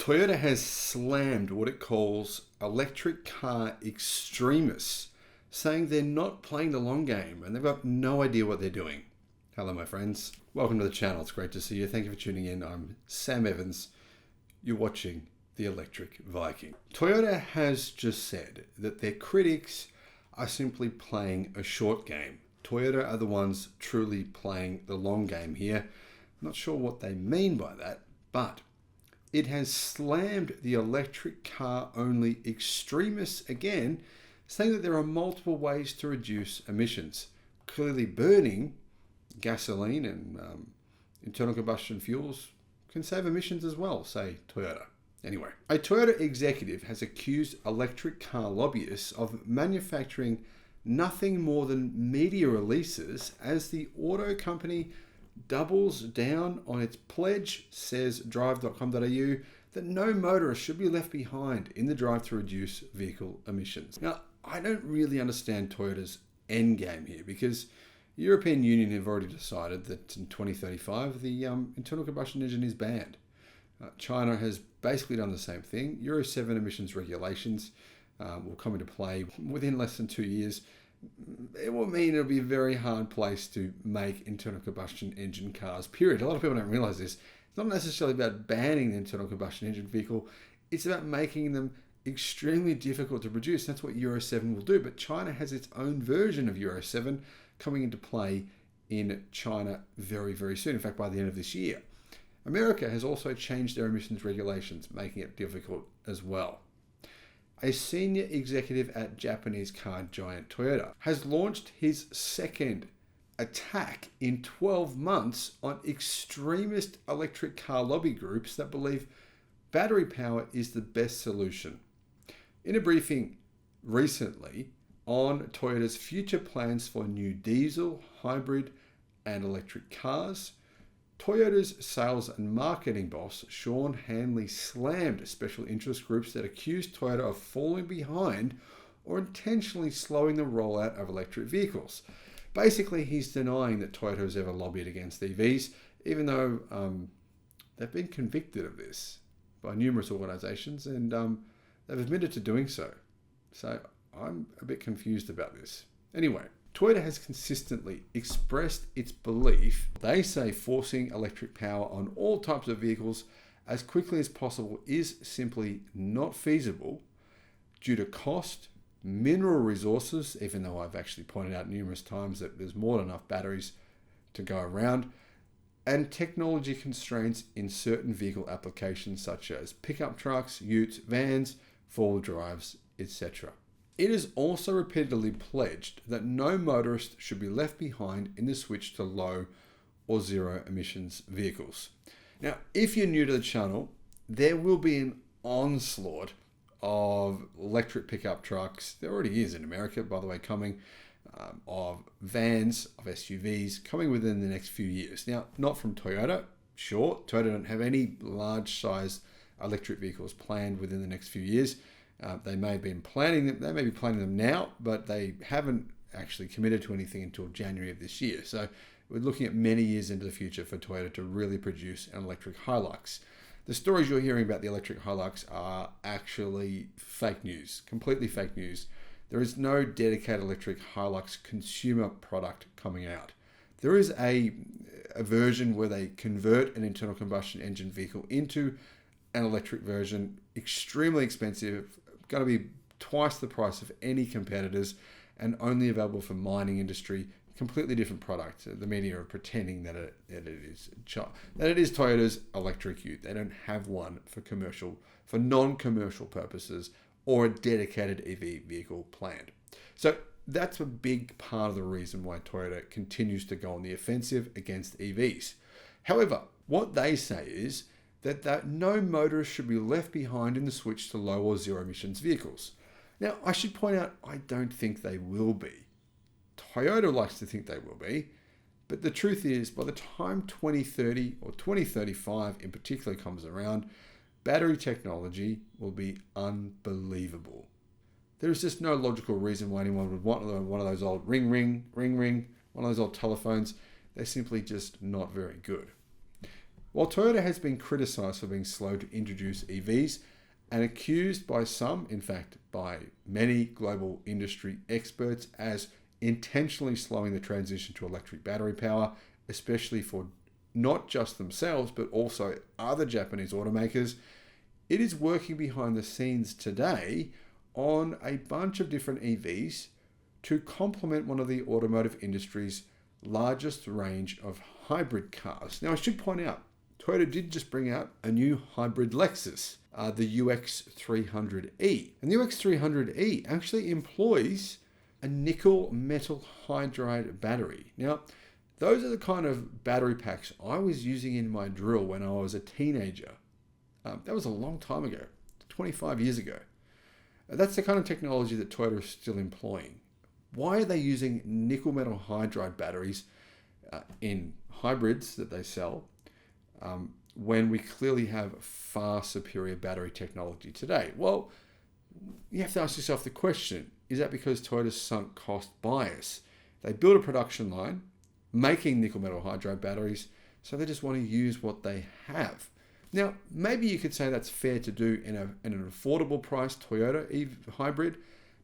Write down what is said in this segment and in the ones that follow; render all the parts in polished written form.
Toyota has slammed what it calls electric car extremists, saying they're not playing the long game and they've got no idea what they're doing. Hello, my friends. Welcome to the channel. It's great to see you. Thank you for tuning in. I'm Sam Evans. You're watching the Electric Viking. Toyota has just said that their critics are simply playing a short game. Toyota are the ones truly playing the long game here. I'm not sure what they mean by that, but it has slammed the electric car only extremists again, saying that there are multiple ways to reduce emissions. Clearly burning gasoline and internal combustion fuels can save emissions as well, say Toyota. Anyway, a Toyota executive has accused electric car lobbyists of manufacturing nothing more than media releases as the auto company doubles down on its pledge, says drive.com.au, that no motorist should be left behind in the drive to reduce vehicle emissions. Now, I don't really understand Toyota's end game here because the European Union have already decided that in 2035 the internal combustion engine is banned. China has basically done the same thing. Euro 7 emissions regulations will come into play within less than 2 years. It will mean it'll be a very hard place to make internal combustion engine cars, period. A lot of people don't realize this. It's not necessarily about banning the internal combustion engine vehicle. It's about making them extremely difficult to produce. That's what Euro 7 will do. But China has its own version of Euro 7 coming into play in China very, very soon. In fact, by the end of this year. America has also changed their emissions regulations, making it difficult as well. A senior executive at Japanese car giant Toyota has launched his second attack in 12 months on extremist electric car lobby groups that believe battery power is the best solution. In a briefing recently on Toyota's future plans for new diesel, hybrid, and electric cars, Toyota's sales and marketing boss, Sean Hanley, slammed special interest groups that accused Toyota of falling behind or intentionally slowing the rollout of electric vehicles. Basically, he's denying that Toyota has ever lobbied against EVs, even though they've been convicted of this by numerous organizations and they've admitted to doing so. So I'm a bit confused about this. Anyway, Toyota has consistently expressed its belief, they say forcing electric power on all types of vehicles as quickly as possible is simply not feasible due to cost, mineral resources, even though I've actually pointed out numerous times that there's more than enough batteries to go around, and technology constraints in certain vehicle applications such as pickup trucks, utes, vans, four-wheel drives, etc. It has also repeatedly pledged that no motorist should be left behind in the switch to low or zero emissions vehicles. Now, if you're new to the channel, there will be an onslaught of electric pickup trucks. There already is in America, by the way, coming, of vans, of SUVs, coming within the next few years. Now, not from Toyota. Sure, Toyota don't have any large size electric vehicles planned within the next few years. They may be planning them now, but they haven't actually committed to anything until January of this year. So we're looking at many years into the future for Toyota to really produce an electric Hilux. The stories you're hearing about the electric Hilux are actually fake news, completely fake news. There is no dedicated electric Hilux consumer product coming out. There is a version where they convert an internal combustion engine vehicle into an electric version, extremely expensive, going to be twice the price of any competitors and only available for mining industry. Completely different product. The media are pretending that it is Toyota's electric ute. They don't have one for non-commercial purposes or a dedicated EV vehicle planned. So that's a big part of the reason why Toyota continues to go on the offensive against EVs. However, what they say is that no motorist should be left behind in the switch to low or zero emissions vehicles. Now, I should point out, I don't think they will be. Toyota likes to think they will be, but the truth is, by the time 2030 or 2035 in particular comes around, battery technology will be unbelievable. There is just no logical reason why anyone would want one of those old ring, one of those old telephones. They're simply just not very good. While Toyota has been criticized for being slow to introduce EVs and accused by some, in fact by many global industry experts, as intentionally slowing the transition to electric battery power, especially for not just themselves, but also other Japanese automakers, it is working behind the scenes today on a bunch of different EVs to complement one of the automotive industry's largest range of hybrid cars. Now, I should point out, Toyota did just bring out a new hybrid Lexus, the UX300E. And the UX300E actually employs a nickel metal hydride battery. Now, those are the kind of battery packs I was using in my drill when I was a teenager. That was a long time ago, 25 years ago. That's the kind of technology that Toyota is still employing. Why are they using nickel metal hydride batteries in hybrids that they sell when we clearly have far superior battery technology today? Well, you have to ask yourself the question, is that because Toyota's sunk cost bias? They build a production line making nickel metal hydride batteries, so they just want to use what they have. Now, maybe you could say that's fair to do in an affordable price Toyota hybrid,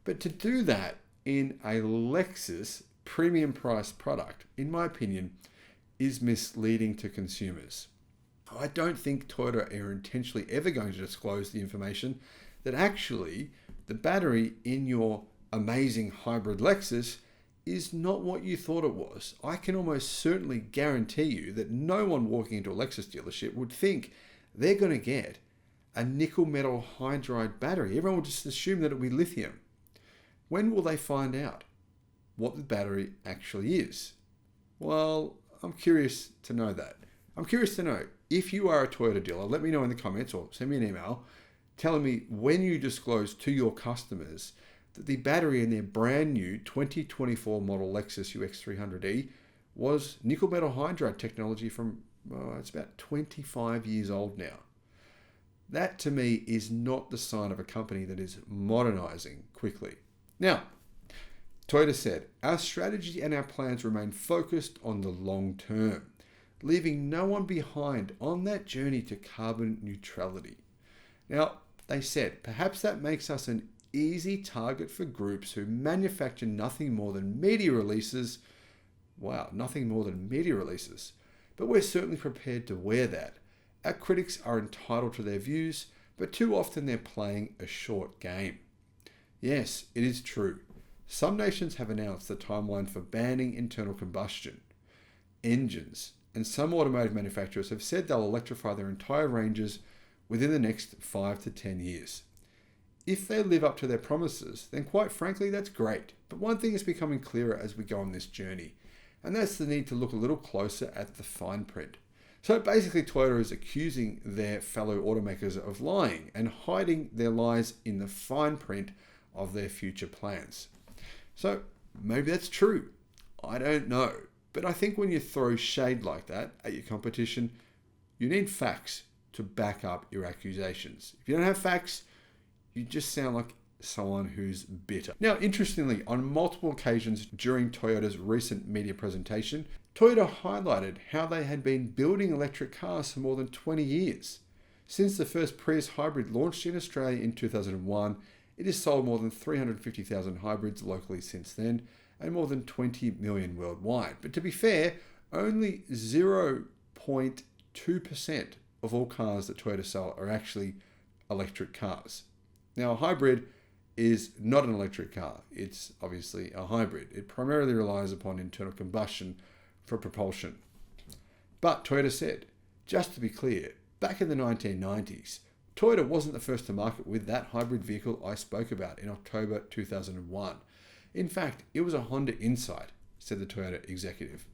but to do that in a Lexus premium price product, in my opinion, is misleading to consumers. I don't think Toyota are intentionally ever going to disclose the information that actually the battery in your amazing hybrid Lexus is not what you thought it was. I can almost certainly guarantee you that no one walking into a Lexus dealership would think they're going to get a nickel metal hydride battery. Everyone will just assume that it'll be lithium. When will they find out what the battery actually is? Well, I'm curious to know that. I'm curious to know, if you are a Toyota dealer, let me know in the comments or send me an email telling me when you disclose to your customers that the battery in their brand new 2024 model Lexus UX300E was nickel metal hydride technology from, it's about 25 years old now. That to me is not the sign of a company that is modernizing quickly. Now, Toyota said, our strategy and our plans remain focused on the long term, leaving no one behind on that journey to carbon neutrality. Now, they said, perhaps that makes us an easy target for groups who manufacture nothing more than media releases. Wow, nothing more than media releases. But we're certainly prepared to wear that. Our critics are entitled to their views, but too often they're playing a short game. Yes, it is true. Some nations have announced the timeline for banning internal combustion engines, and some automotive manufacturers have said they'll electrify their entire ranges within the next 5 to 10 years. If they live up to their promises, then quite frankly, that's great. But one thing is becoming clearer as we go on this journey, and that's the need to look a little closer at the fine print. So basically, Toyota is accusing their fellow automakers of lying and hiding their lies in the fine print of their future plans. So maybe that's true. I don't know. But I think when you throw shade like that at your competition, you need facts to back up your accusations. If you don't have facts, you just sound like someone who's bitter. Now, interestingly, on multiple occasions during Toyota's recent media presentation, Toyota highlighted how they had been building electric cars for more than 20 years. Since the first Prius hybrid launched in Australia in 2001, it has sold more than 350,000 hybrids locally since then, and more than 20 million worldwide. But to be fair, only 0.2% of all cars that Toyota sell are actually electric cars. Now, a hybrid is not an electric car. It's obviously a hybrid. It primarily relies upon internal combustion for propulsion. But Toyota said, just to be clear, back in the 1990s, Toyota wasn't the first to market with that hybrid vehicle I spoke about in October 2001. In fact, it was a Honda Insight, said the Toyota executive.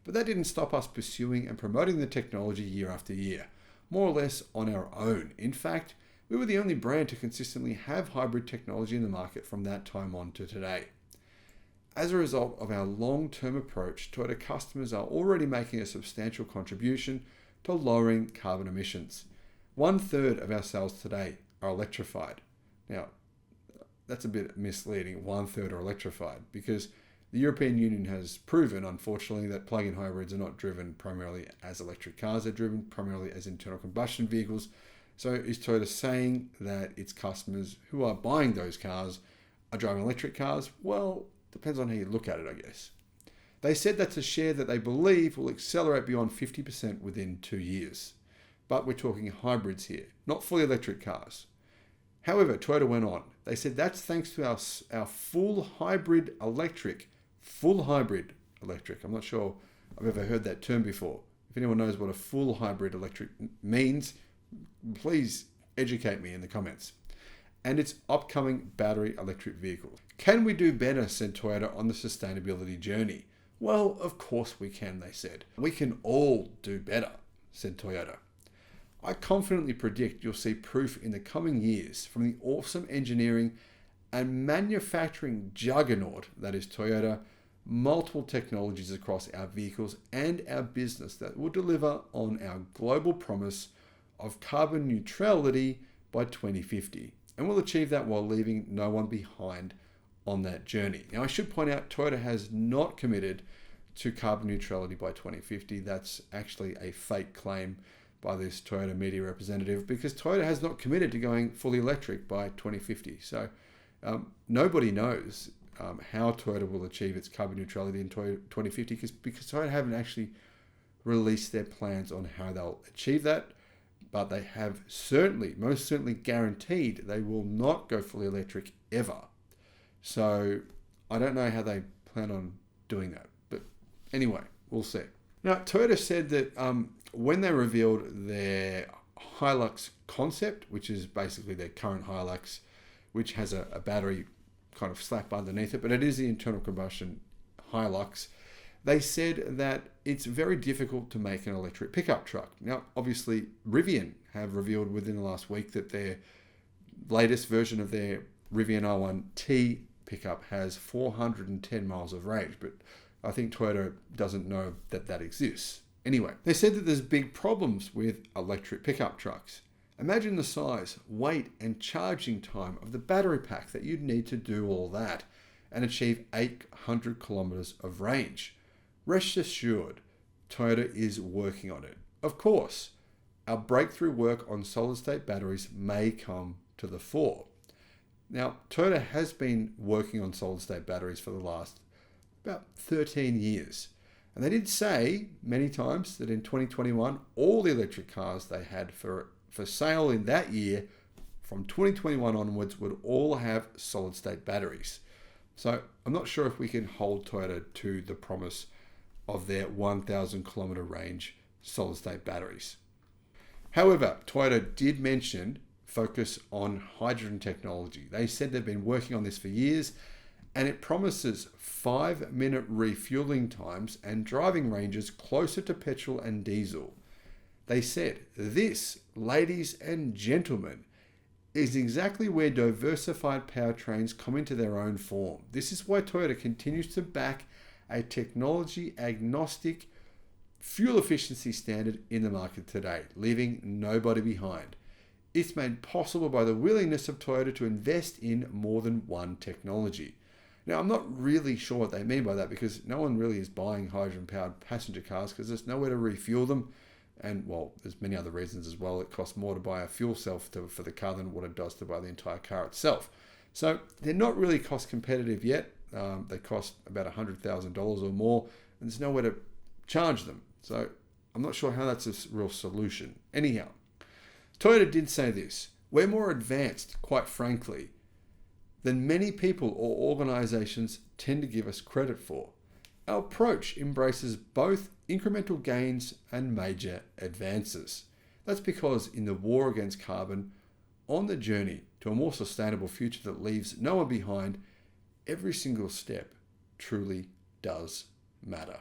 But that didn't stop us pursuing and promoting the technology year after year, more or less on our own. In fact, we were the only brand to consistently have hybrid technology in the market from that time on to today. As a result of our long-term approach, Toyota customers are already making a substantial contribution to lowering carbon emissions. 1/3 of our sales today are electrified. Now, that's a bit misleading, 1/3 are electrified, because The European Union has proven, unfortunately, that plug-in hybrids are not driven primarily as electric cars, they're driven primarily as internal combustion vehicles. So is Toyota saying that its customers who are buying those cars are driving electric cars? Well, depends on how you look at it, I guess. They said that's a share that they believe will accelerate beyond 50% within 2 years. But we're talking hybrids here, not fully electric cars. However, Toyota went on. They said that's thanks to our full hybrid electric. I'm not sure I've ever heard that term before. If anyone knows what a full hybrid electric means, please educate me in the comments. And its upcoming battery electric vehicles. Can we do better, said Toyota, on the sustainability journey? Well, of course we can, they said. We can all do better, said Toyota. I confidently predict you'll see proof in the coming years from the awesome engineering and manufacturing juggernaut that is Toyota, multiple technologies across our vehicles and our business that will deliver on our global promise of carbon neutrality by 2050. And we'll achieve that while leaving no one behind on that journey. Now, I should point out Toyota has not committed to carbon neutrality by 2050. That's actually a fake claim by this Toyota media representative because Toyota has not committed to going fully electric by 2050. So nobody knows how Toyota will achieve its carbon neutrality in 2050 because Toyota haven't actually released their plans on how they'll achieve that. But they have most certainly guaranteed they will not go fully electric ever. So I don't know how they plan on doing that. But anyway, we'll see. Now, Toyota said that when they revealed their Hilux concept, which is basically their current Hilux, which has a battery kind of slapped underneath it, but it is the internal combustion Hilux, they said that it's very difficult to make an electric pickup truck. Now, obviously, Rivian have revealed within the last week that their latest version of their Rivian R1T pickup has 410 miles of range, but I think Toyota doesn't know that that exists. Anyway, they said that there's big problems with electric pickup trucks. Imagine the size, weight, and charging time of the battery pack that you'd need to do all that and achieve 800 kilometers of range. Rest assured, Toyota is working on it. Of course, our breakthrough work on solid-state batteries may come to the fore. Now, Toyota has been working on solid-state batteries for the last about 13 years. And they did say many times that in 2021, all the electric cars they had for sale in that year, from 2021 onwards, would all have solid-state batteries. So I'm not sure if we can hold Toyota to the promise of their 1,000 kilometer range solid-state batteries. However, Toyota did mention focus on hydrogen technology. They said they've been working on this for years, and it promises 5-minute refueling times and driving ranges closer to petrol and diesel. They said, this, ladies and gentlemen, is exactly where diversified powertrains come into their own form. This is why Toyota continues to back a technology agnostic fuel efficiency standard in the market today, leaving nobody behind. It's made possible by the willingness of Toyota to invest in more than one technology. Now, I'm not really sure what they mean by that because no one really is buying hydrogen-powered passenger cars because there's nowhere to refuel them. And, well, there's many other reasons as well. It costs more to buy a fuel cell for the car than what it does to buy the entire car itself. So they're not really cost competitive yet. They cost about $100,000 or more, and there's nowhere to charge them. So I'm not sure how that's a real solution. Anyhow, Toyota did say this: we're more advanced, quite frankly, than many people or organizations tend to give us credit for. Our approach embraces both incremental gains and major advances. That's because in the war against carbon, on the journey to a more sustainable future that leaves no one behind, every single step truly does matter.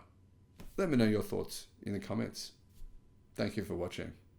Let me know your thoughts in the comments. Thank you for watching.